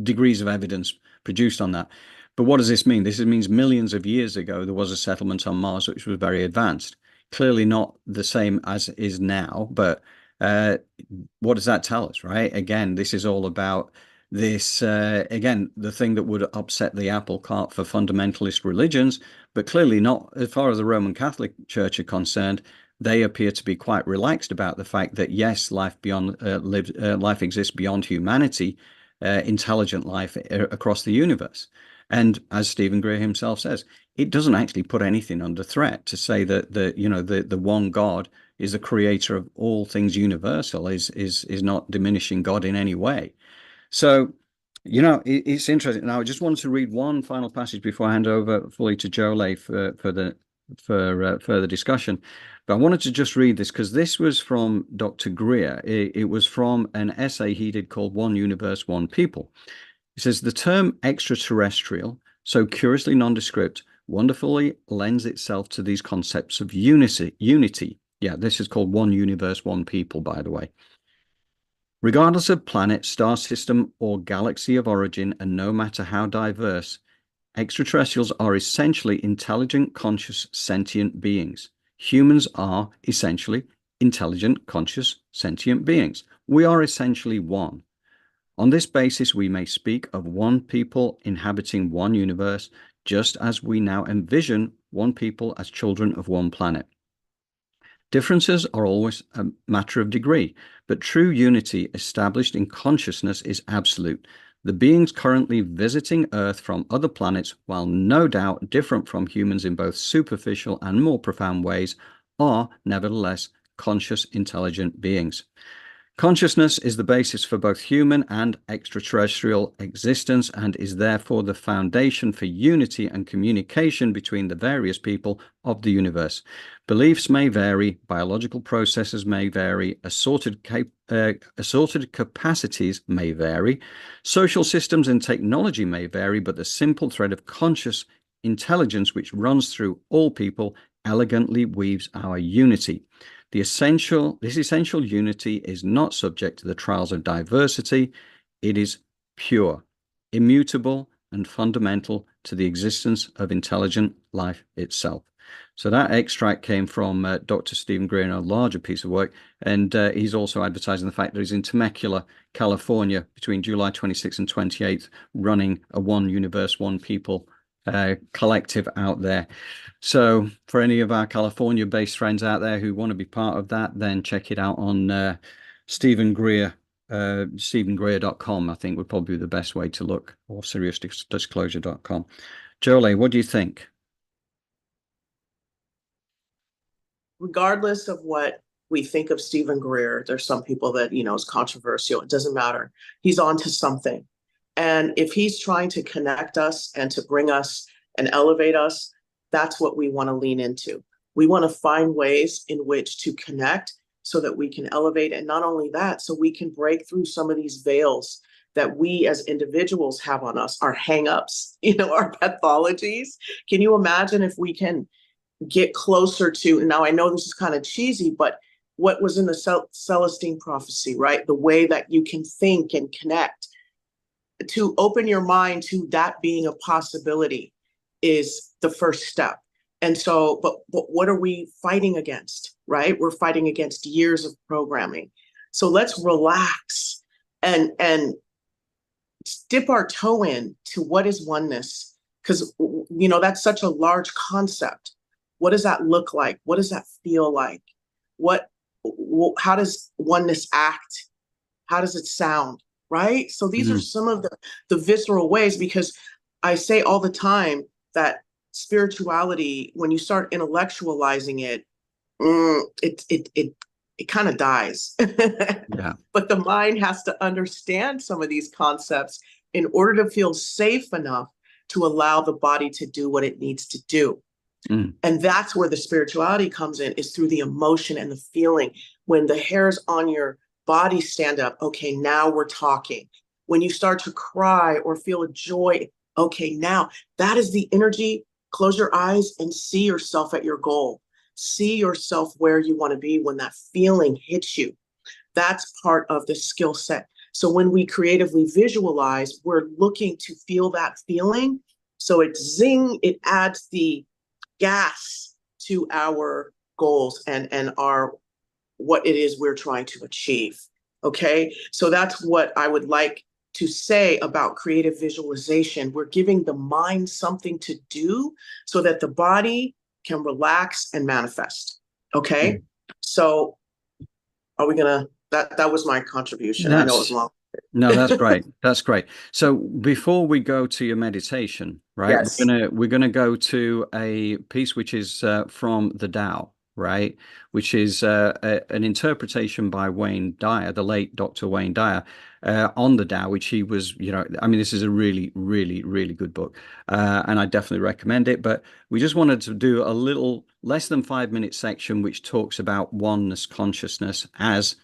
degrees of evidence produced on that. But what does this mean? This means millions of years ago, there was a settlement on Mars which was very advanced. Clearly not the same as is now, but what does that tell us, right? Again, this is all about this, again, the thing that would upset the apple cart for fundamentalist religions, but clearly not as far as the Roman Catholic Church are concerned. They appear to be quite relaxed about the fact that, yes, life exists beyond humanity, intelligent life across the universe. And as Stephen Greer himself says, it doesn't actually put anything under threat to say that the one God is the creator of all things universal is not diminishing God in any way. So, it's interesting. Now, I just wanted to read one final passage before I hand over fully to Jolie for further discussion. But I wanted to just read this because this was from Dr. Greer. It was from an essay he did called One Universe, One People. He says, the term extraterrestrial, so curiously nondescript, wonderfully lends itself to these concepts of unity. Yeah, this is called One Universe, One People, by the way. Regardless of planet, star system, or galaxy of origin, and no matter how diverse, extraterrestrials are essentially intelligent, conscious, sentient beings. Humans are essentially intelligent, conscious, sentient beings. We are essentially one. On this basis, we may speak of one people inhabiting one universe, just as we now envision one people as children of one planet. Differences are always a matter of degree, but true unity established in consciousness is absolute. The beings currently visiting Earth from other planets, while no doubt different from humans in both superficial and more profound ways, are nevertheless conscious, intelligent beings. Consciousness is the basis for both human and extraterrestrial existence and is therefore the foundation for unity and communication between the various people of the universe. Beliefs may vary, biological processes may vary, assorted capacities may vary, social systems and technology may vary, but the simple thread of conscious intelligence which runs through all people elegantly weaves our unity. This essential unity is not subject to the trials of diversity. It is pure, immutable, and fundamental to the existence of intelligent life itself. So that extract came from Dr. Stephen Greer in a larger piece of work, and he's also advertising the fact that he's in Temecula, California, between July 26th and 28th, running a One Universe, One People collective out there. So for any of our California-based friends out there who want to be part of that, then check it out on Stephen Greer, StephenGreer.com, I think would probably be the best way to look, or SeriousDisclosure.com. Jolie, what do you think? Regardless of what we think of Stephen Greer, there's some people that, is controversial. It doesn't matter. He's on to something. And if he's trying to connect us and to bring us and elevate us, that's what we want to lean into. We want to find ways in which to connect so that we can elevate. And not only that, so we can break through some of these veils that we as individuals have on us, our hangups, our pathologies. Can you imagine if we can get closer to, now I know this is kind of cheesy, but what was in the Celestine prophecy, right? The way that you can think and connect, to open your mind to that being a possibility is the first step. And so, but what are we fighting against, right? We're fighting against years of programming. So let's relax and dip our toe in to what is oneness, because, that's such a large concept. What does that look like? What does that feel like? How does oneness act? How does it sound? Right? So these are some of the visceral ways, because I say all the time that spirituality, when you start intellectualizing it, it kind of dies. Yeah. But the mind has to understand some of these concepts in order to feel safe enough to allow the body to do what it needs to do. And that's where the spirituality comes in, is through the emotion and the feeling. When the hairs on your body stand up, okay, now we're talking. When you start to cry or feel a joy, okay, now that is the energy. Close your eyes and see yourself at your goal. See yourself where you want to be when that feeling hits you. That's part of the skill set. So when we creatively visualize, we're looking to feel that feeling. So it adds the gas to our goals and our what it is we're trying to achieve. Okay, so that's what I would like to say about creative visualization. We're giving the mind something to do so that the body can relax and manifest. Okay, so are we gonna? That was my contribution. I know it was long. No, that's great. That's great. So before we go to your meditation, right? Yes. We're gonna go to a piece which is from the Tao, right? Which is an interpretation by Wayne Dyer, the late Dr. Wayne Dyer, on the Tao, which he was, I mean, this is a really, really, really good book, and I definitely recommend it. But we just wanted to do a little less than 5 minute section which talks about oneness consciousness as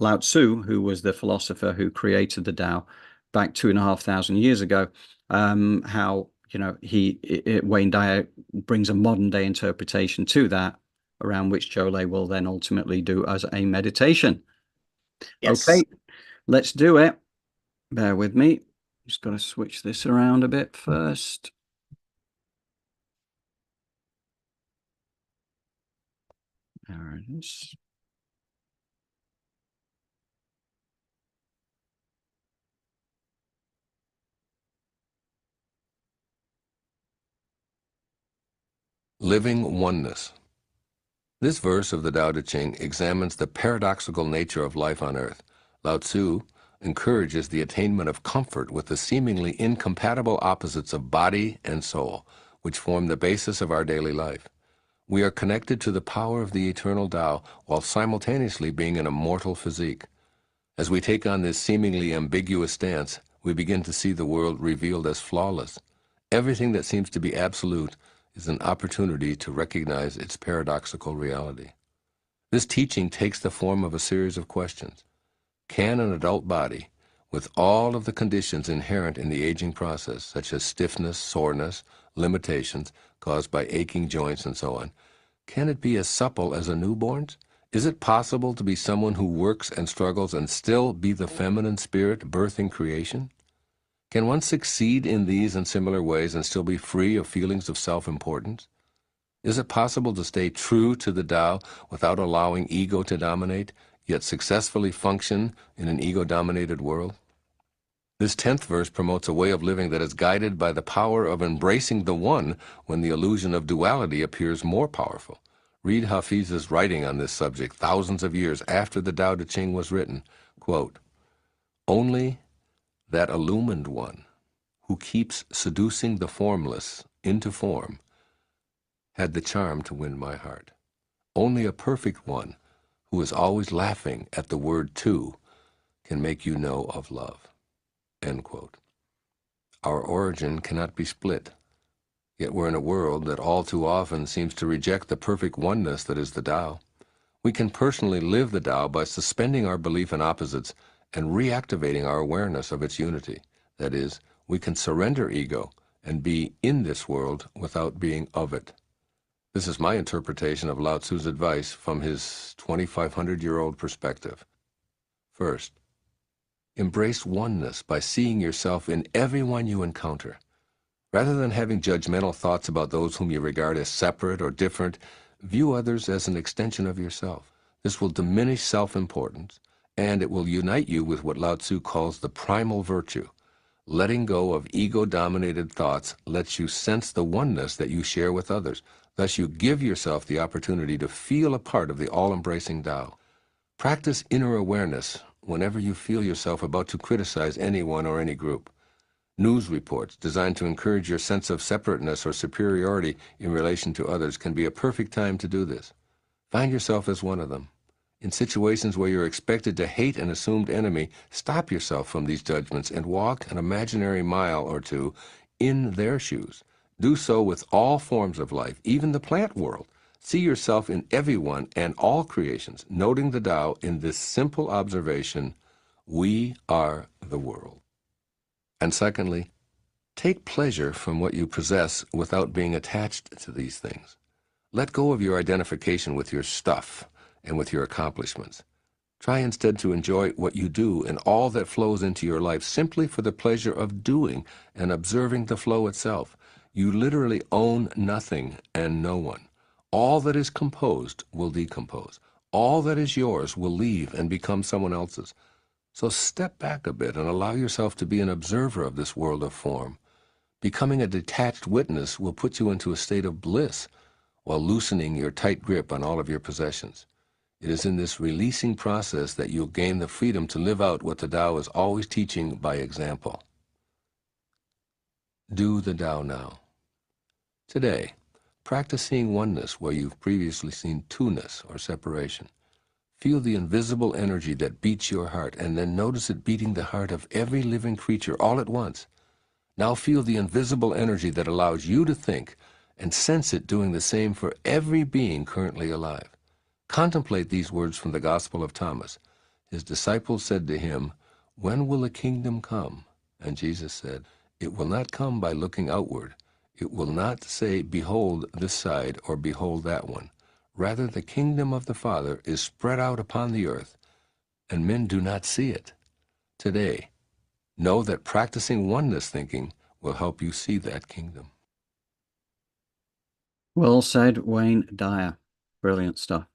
Lao Tzu, who was the philosopher who created the Tao back 2,500 years ago, how Wayne Dyer brings a modern day interpretation to that, around which Jolay will then ultimately do as a meditation. Yes. Okay, let's do it. Bear with me. Just got to switch this around a bit first. There it is. Living oneness. This verse of the Tao Te Ching examines the paradoxical nature of life on earth. Lao Tzu encourages the attainment of comfort with the seemingly incompatible opposites of body and soul, which form the basis of our daily life. We are connected to the power of the eternal Tao while simultaneously being an immortal physique. As we take on this seemingly ambiguous stance, we begin to see the world revealed as flawless. Everything that seems to be absolute is an opportunity to recognize its paradoxical reality. This teaching takes the form of a series of questions. Can an adult body, with all of the conditions inherent in the aging process, such as stiffness, soreness, limitations caused by aching joints and so on, can it be as supple as a newborn's? Is it possible to be someone who works and struggles and still be the feminine spirit birthing creation? Can one succeed in these and similar ways and still be free of feelings of self-importance? Is it possible to stay true to the Tao without allowing ego to dominate, yet successfully function in an ego-dominated world? This 10th verse promotes a way of living that is guided by the power of embracing the one when the illusion of duality appears more powerful. Read Hafiz's writing on this subject thousands of years after the Tao Te Ching was written. Quote, "Only that illumined one, who keeps seducing the formless into form, had the charm to win my heart. Only a perfect one, who is always laughing at the word two, can make you know of love." End quote. Our origin cannot be split, yet we're in a world that all too often seems to reject the perfect oneness that is the Tao. We can personally live the Tao by suspending our belief in opposites and reactivating our awareness of its unity. That is, we can surrender ego and be in this world without being of it. This is my interpretation of Lao Tzu's advice from his 2,500-year-old perspective. First, embrace oneness by seeing yourself in everyone you encounter. Rather than having judgmental thoughts about those whom you regard as separate or different, view others as an extension of yourself. This will diminish self-importance, and it will unite you with what Lao Tzu calls the primal virtue. Letting go of ego-dominated thoughts lets you sense the oneness that you share with others. Thus, you give yourself the opportunity to feel a part of the all-embracing Tao. Practice inner awareness whenever you feel yourself about to criticize anyone or any group. News reports designed to encourage your sense of separateness or superiority in relation to others can be a perfect time to do this. Find yourself as one of them. In situations where you're expected to hate an assumed enemy, stop yourself from these judgments and walk an imaginary mile or two in their shoes. Do so with all forms of life, even the plant world, See yourself in everyone and all creations, noting the Tao in this simple observation: we are the world. And secondly, take pleasure from what you possess without being attached to these things. Let go of your identification with your stuff and with your accomplishments. Try instead to enjoy what you do and all that flows into your life simply for the pleasure of doing and observing the flow itself. You literally own nothing and no one. All that is composed will decompose. All that is yours will leave and become someone else's. So step back a bit and allow yourself to be an observer of this world of form. Becoming a detached witness will put you into a state of bliss while loosening your tight grip on all of your possessions. It is in this releasing process that you'll gain the freedom to live out what the Tao is always teaching by example. Do the Tao now. Today, practice seeing oneness where you've previously seen two-ness or separation. Feel the invisible energy that beats your heart, and then notice it beating the heart of every living creature all at once. Now feel the invisible energy that allows you to think, and sense it doing the same for every being currently alive. Contemplate these words from the Gospel of Thomas. His disciples said to him, "When will the kingdom come?" And Jesus said, "It will not come by looking outward. It will not say, 'Behold this side,' or 'Behold that one.' Rather, the kingdom of the Father is spread out upon the earth, and men do not see it. Today, know that practicing oneness thinking will help you see that kingdom." Well said, Wayne Dyer. Brilliant stuff.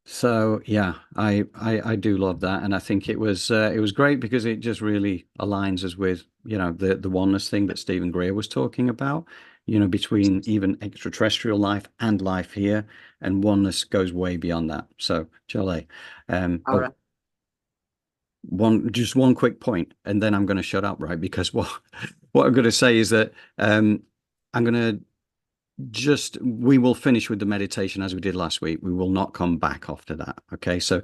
So yeah, I do love that, and I think it was great because it just really aligns us with, you know, the oneness thing that Stephen Greer was talking about, you know, between even extraterrestrial life and life here, and oneness goes way beyond that. So Jolie, All right. just one quick point, and then I'm going to shut up, right? Because what I'm going to say is that I'm going to we will finish with the meditation as we did last week. We will not come back after that. Okay. So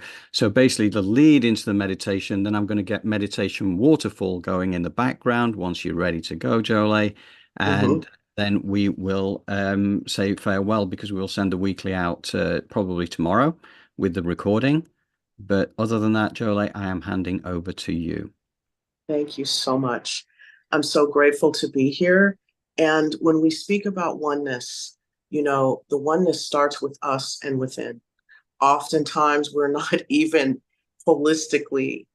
basically the lead into the meditation, then I'm going to get meditation waterfall going in the background once you're ready to go, Jolie. And then we will say farewell, because we will send the weekly out probably tomorrow with the recording. But other than that, Jolie, I am handing over to you. Thank you so much. I'm so grateful to be here. And when we speak about oneness, you know, the oneness starts with us and within. Oftentimes, we're not even holistically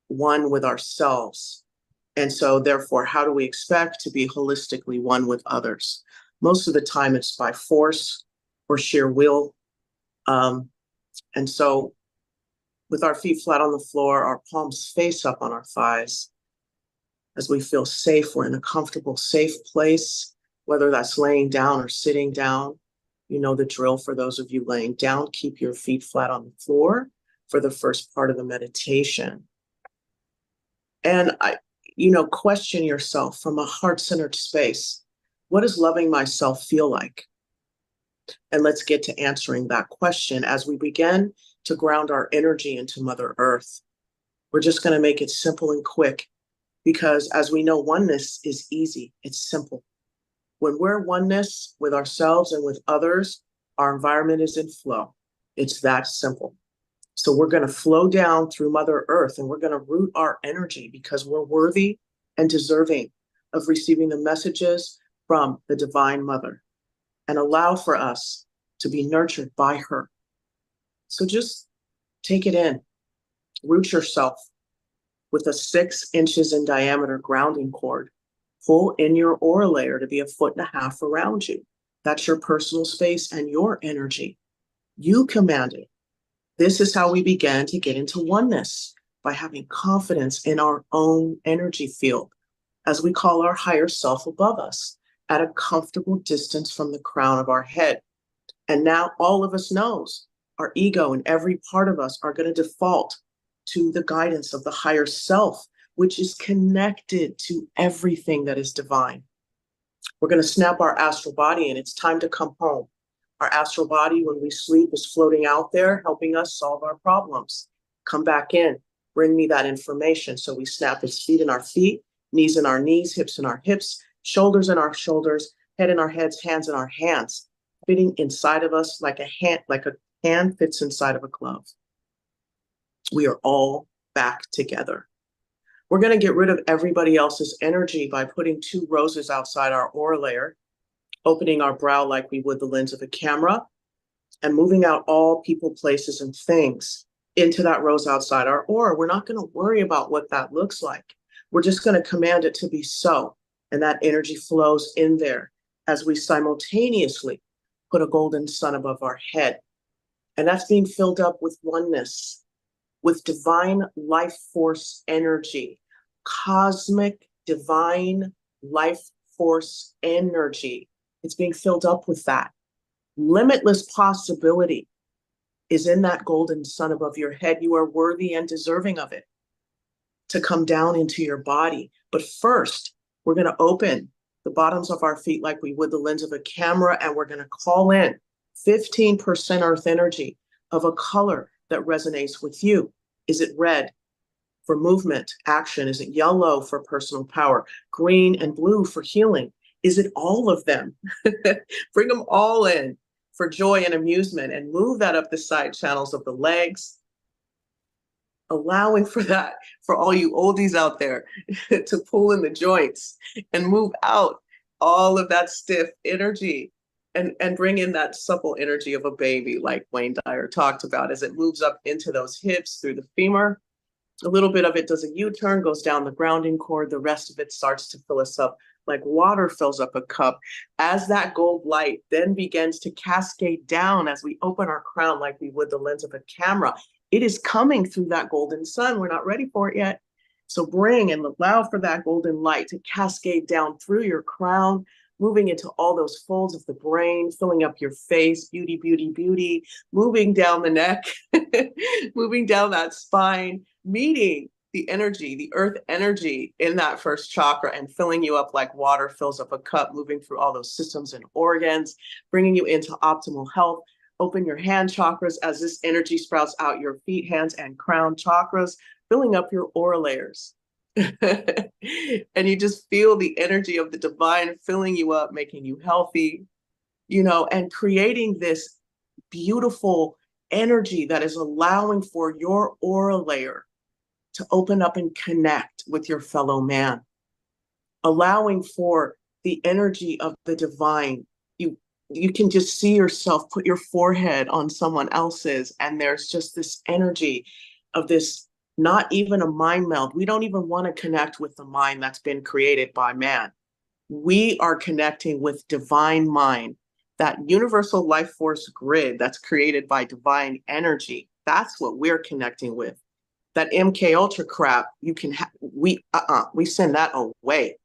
one with ourselves. And so, therefore, how do we expect to be holistically one with others? Most of the time, it's by force or sheer will. And so, with our feet flat on the floor, our palms face up on our thighs, as we feel safe, we're in a comfortable, safe place, whether that's laying down or sitting down. You know the drill. For those of you laying down, keep your feet flat on the floor for the first part of the meditation. And question yourself from a heart-centered space. What does loving myself feel like? And let's get to answering that question as we begin to ground our energy into Mother Earth. We're just going to make it simple and quick, because as we know, oneness is easy. It's simple. When we're oneness with ourselves and with others, our environment is in flow. It's that simple. So we're going to flow down through Mother Earth, and we're going to root our energy because we're worthy and deserving of receiving the messages from the Divine Mother, and allow for us to be nurtured by her. So just take it in. Root yourself with a 6 inches in diameter grounding cord. Pull in your aura layer to be 1.5 feet around you. That's your personal space and your energy. You command it. This is how we began to get into oneness, by having confidence in our own energy field, as we call our higher self above us, at a comfortable distance from the crown of our head. And now all of us knows our ego and every part of us are going to default to the guidance of the higher self, which is connected to everything that is divine. We're going to snap our astral body, and it's time to come home. Our astral body, when we sleep, is floating out there, helping us solve our problems. Come back in, bring me that information. So we snap its feet in our feet, knees in our knees, hips in our hips, shoulders in our shoulders, head in our heads, hands in our hands. fitting inside of us like a hand fits inside of a glove. We are all back together. We're going to get rid of everybody else's energy by putting 2 roses outside our aura layer, opening our brow like we would the lens of a camera, and moving out all people, places, and things into that rose outside our aura. We're not going to worry about what that looks like. We're just going to command it to be so. And that energy flows in there as we simultaneously put a golden sun above our head. And that's being filled up with oneness, with divine life force energy, cosmic divine life force energy. It's being filled up with that. Limitless possibility is in that golden sun above your head. You are worthy and deserving of it to come down into your body. But first, we're going to open the bottoms of our feet like we would the lens of a camera, and we're going to call in 15% earth energy of a color that resonates with you. Is it red for movement, action? Is it yellow for personal power? Green and blue for healing? Is it all of them? Bring them all in for joy and amusement, and move that up the side channels of the legs, allowing for that, for all you oldies out there, to pull in the joints and move out all of that stiff energy and bring in that supple energy of a baby, like Wayne Dyer talked about, as it moves up into those hips through the femur. A little bit of it does a U-turn, goes down the grounding cord. The rest of it starts to fill us up like water fills up a cup, as that gold light then begins to cascade down as we open our crown like we would the lens of a camera. It is coming through that golden sun. We're not ready for it yet. So bring and allow for that golden light to cascade down through your crown, moving into all those folds of the brain, filling up your face, beauty, beauty, beauty, moving down the neck, moving down that spine, meeting the energy, the earth energy in that first chakra, and filling you up like water fills up a cup, moving through all those systems and organs, bringing you into optimal health. Open your hand chakras as this energy sprouts out your feet, hands, and crown chakras, filling up your aura layers. And you just feel the energy of the divine filling you up, making you healthy, and creating this beautiful energy that is allowing for your aura layer to open up and connect with your fellow man, allowing for the energy of the divine. You can just see yourself put your forehead on someone else's, and there's just this energy of this, not even a mind meld. We don't even want to connect with the mind that's been created by man. We are connecting with divine mind, that universal life force grid that's created by divine energy. That's what we're connecting with. That MK Ultra crap, we send that away.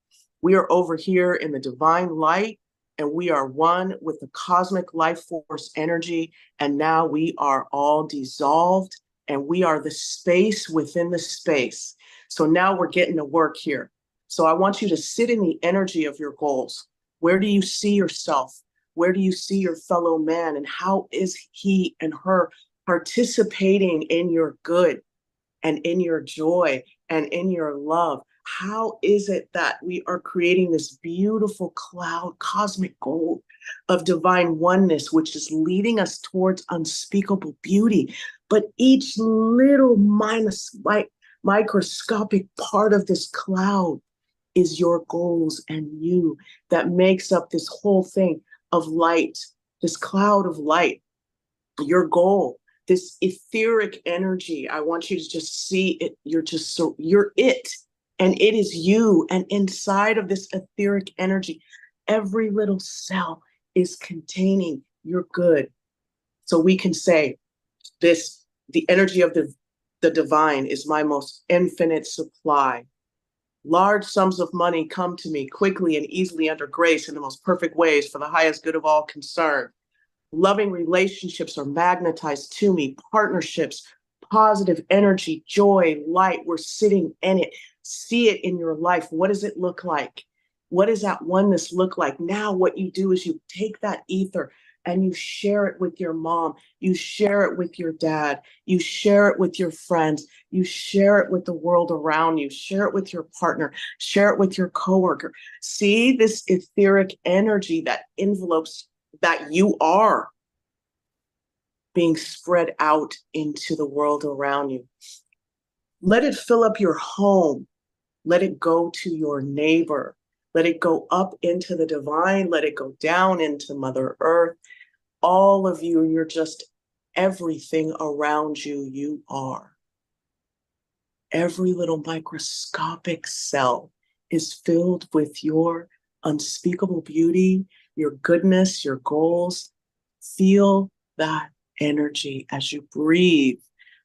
We are over here in the divine light, and we are one with the cosmic life force energy. And now we are all dissolved, and we are the space within the space. So now we're getting to work here. So I want you to sit in the energy of your goals. Where do you see yourself? Where do you see your fellow man? And how is he and her participating in your good and in your joy and in your love? How is it that we are creating this beautiful cloud, cosmic gold of divine oneness, which is leading us towards unspeakable beauty? But each little microscopic part of this cloud is your goals and you, that makes up this whole thing of light, this cloud of light, your goal, this etheric energy. I want you to just see it. You're it. And it is you. And inside of this etheric energy, every little cell is containing your good. So we can say this, the energy of the divine is my most infinite supply. Large sums of money come to me quickly and easily under grace in the most perfect ways for the highest good of all concerned. Loving relationships are magnetized to me, partnerships, positive energy, joy, light. We're sitting in it. See it in your life. What does it look like? What does that oneness look like? Now what you do is you take that ether and you share it with your mom. You share it with your dad. You share it with your friends. You share it with the world around you. Share it with your partner. Share it with your coworker. See this etheric energy that envelopes that you are being spread out into the world around you. Let it fill up your home. Let it go to your neighbor. Let it go up into the divine. Let it go down into Mother Earth. All of you, you're just everything around you, you are. Every little microscopic cell is filled with your unspeakable beauty, your goodness, your goals. Feel that energy as you breathe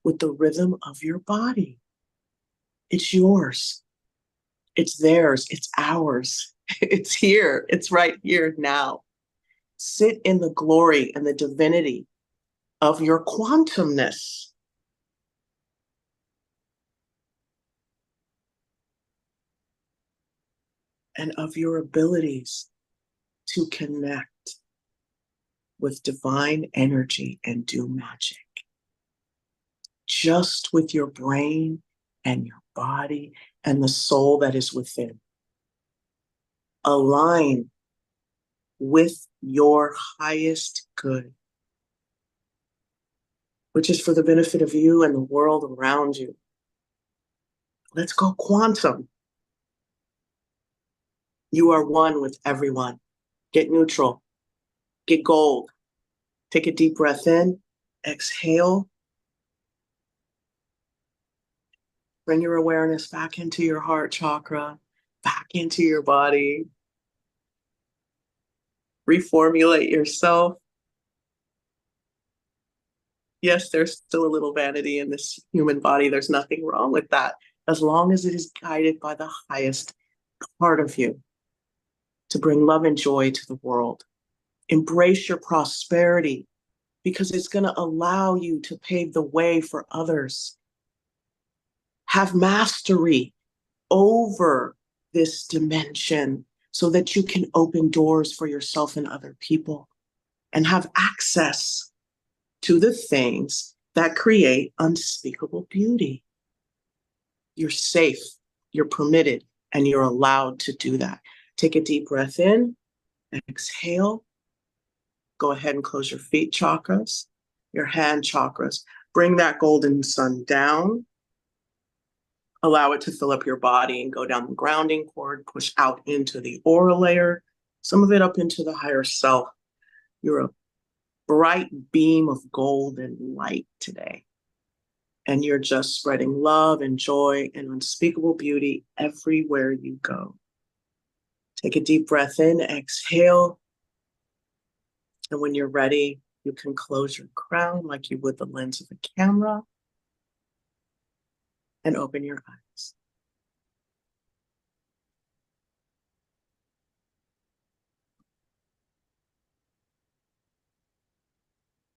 with the rhythm of your body. It's yours. It's theirs. It's ours. It's here. It's right here now. Sit in the glory and the divinity of your quantumness. And of your abilities to connect with divine energy and do magic. Just with your brain and your body and the soul that is within. Align with your highest good, which is for the benefit of you and the world around you. Let's go quantum. You are one with everyone. Get neutral. Get gold. Take a deep breath in. Exhale. Bring your awareness back into your heart chakra, back into your body. Reformulate yourself. Yes, there's still a little vanity in this human body. There's nothing wrong with that, as long as it is guided by the highest part of you to bring love and joy to the world. Embrace your prosperity, because it's going to allow you to pave the way for others. Have mastery over this dimension so that you can open doors for yourself and other people and have access to the things that create unspeakable beauty. You're safe, you're permitted, and you're allowed to do that. Take a deep breath in, exhale. Go ahead and close your feet chakras, your hand chakras. Bring that golden sun down. Allow it to fill up your body and go down the grounding cord, push out into the aura layer, some of it up into the higher self. You're a bright beam of golden light today. And you're just spreading love and joy and unspeakable beauty everywhere you go. Take a deep breath in, exhale. And when you're ready, you can close your crown like you would the lens of a camera and open your eyes.